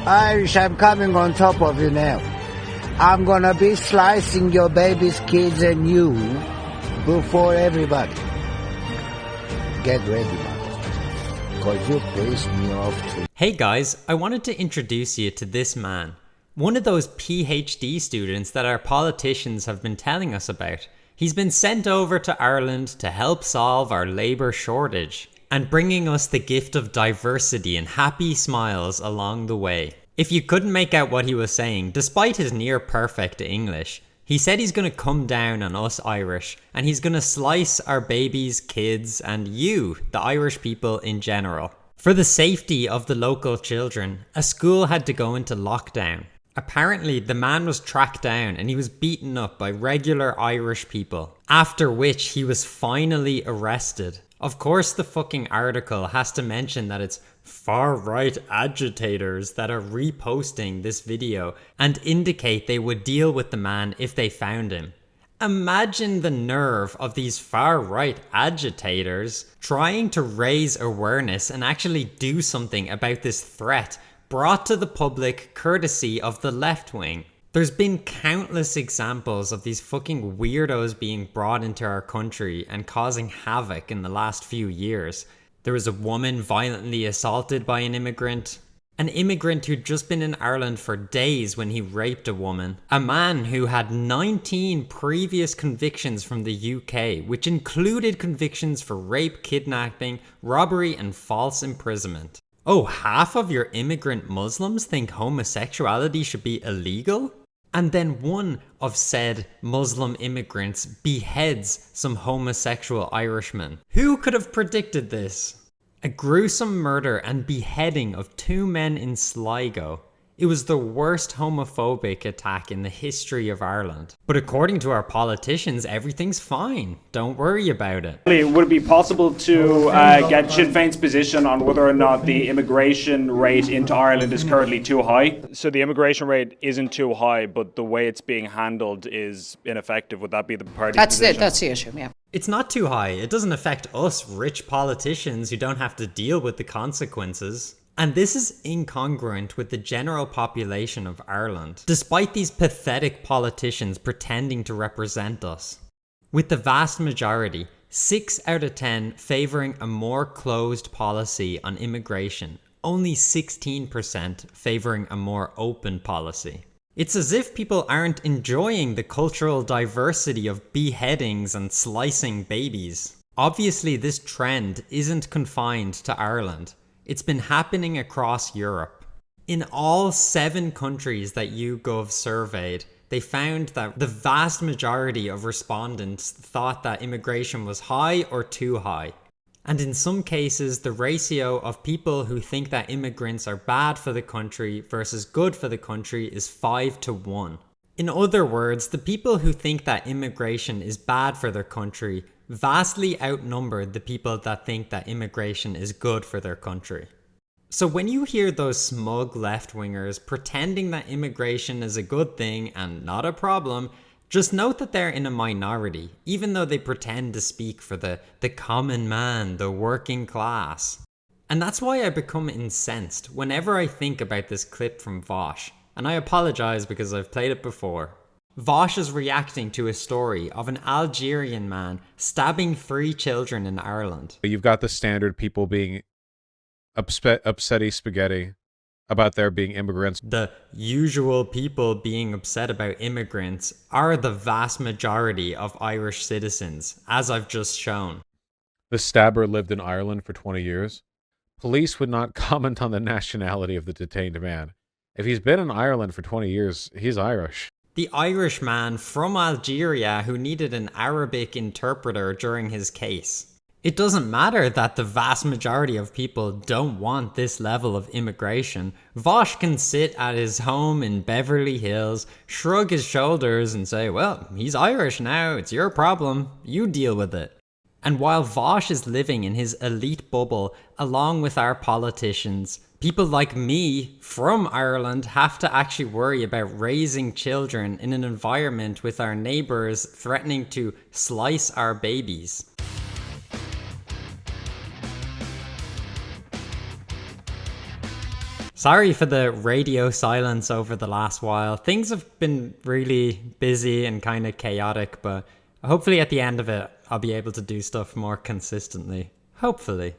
Irish, I'm coming on top of you now. I'm gonna be slicing your baby's kids and you before everybody. Get ready, motherfucker, because you pissed me off too. Hey guys, I wanted to introduce you to this man. One of those PhD students that our politicians have been telling us about. He's been sent over to Ireland to help solve our labour shortage and bringing us the gift of diversity and happy smiles along the way. If you couldn't make out what he was saying, despite his near perfect English, he said he's going to come down on us Irish and he's going to slice our babies, kids and you, the Irish people in general. For the safety of the local children, a school had to go into lockdown. Apparently, the man was tracked down and he was beaten up by regular Irish people, after which he was finally arrested. Of course, the fucking article has to mention that it's far-right agitators that are reposting this video and indicate they would deal with the man if they found him. Imagine the nerve of these far-right agitators trying to raise awareness and actually do something about this threat brought to the public courtesy of the left wing. There's been countless examples of these fucking weirdos being brought into our country and causing havoc in the last few years. There was a woman violently assaulted by an immigrant who'd just been in Ireland for days when he raped a woman, a man who had 19 previous convictions from the UK, which included convictions for rape, kidnapping, robbery and false imprisonment. Oh, half of your immigrant Muslims think homosexuality should be illegal? And then one of said Muslim immigrants beheads some homosexual Irishmen. Who could have predicted this? A gruesome murder and beheading of 2 men in Sligo. It was the worst homophobic attack in the history of Ireland. But according to our politicians, everything's fine. Don't worry about it. Would it be possible to get Sinn Féin's position on whether or not the immigration rate into Ireland is currently too high? So the immigration rate isn't too high, but the way it's being handled is ineffective. Would that be the party's position? That's the issue, yeah. It's not too high. It doesn't affect us rich politicians who don't have to deal with the consequences. And this is incongruent with the general population of Ireland, despite these pathetic politicians pretending to represent us. With the vast majority, 6 out of 10 favouring a more closed policy on immigration, only 16% favouring a more open policy. It's as if people aren't enjoying the cultural diversity of beheadings and slicing babies. Obviously, this trend isn't confined to Ireland. It's been happening across Europe. In all 7 countries that YouGov surveyed, they found that the vast majority of respondents thought that immigration was high or too high. And in some cases, the ratio of people who think that immigrants are bad for the country versus good for the country is 5-1. In other words, the people who think that immigration is bad for their country vastly outnumbered the people that think that immigration is good for their country. So when you hear those smug left-wingers pretending that immigration is a good thing and not a problem, just note that they're in a minority, even though they pretend to speak for the common man, the working class. And that's why I become incensed whenever I think about this clip from Vosh, and I apologise because I've played it before. Vosh is reacting to a story of an Algerian man stabbing 3 children in Ireland. You've got the standard people being upsetty spaghetti about there being immigrants. The usual people being upset about immigrants are the vast majority of Irish citizens, as I've just shown. The stabber lived in Ireland for 20 years. Police would not comment on the nationality of the detained man. If he's been in Ireland for 20 years, he's Irish. The Irish man from Algeria who needed an Arabic interpreter during his case. It doesn't matter that the vast majority of people don't want this level of immigration. Vosh can sit at his home in Beverly Hills, shrug his shoulders and say, well, he's Irish now, it's your problem, you deal with it. And while Vosh is living in his elite bubble along with our politicians, people like me from Ireland have to actually worry about raising children in an environment with our neighbours threatening to slice our babies. Sorry for the radio silence over the last while. Things have been really busy and kind of chaotic, but hopefully at the end of it, I'll be able to do stuff more consistently. Hopefully.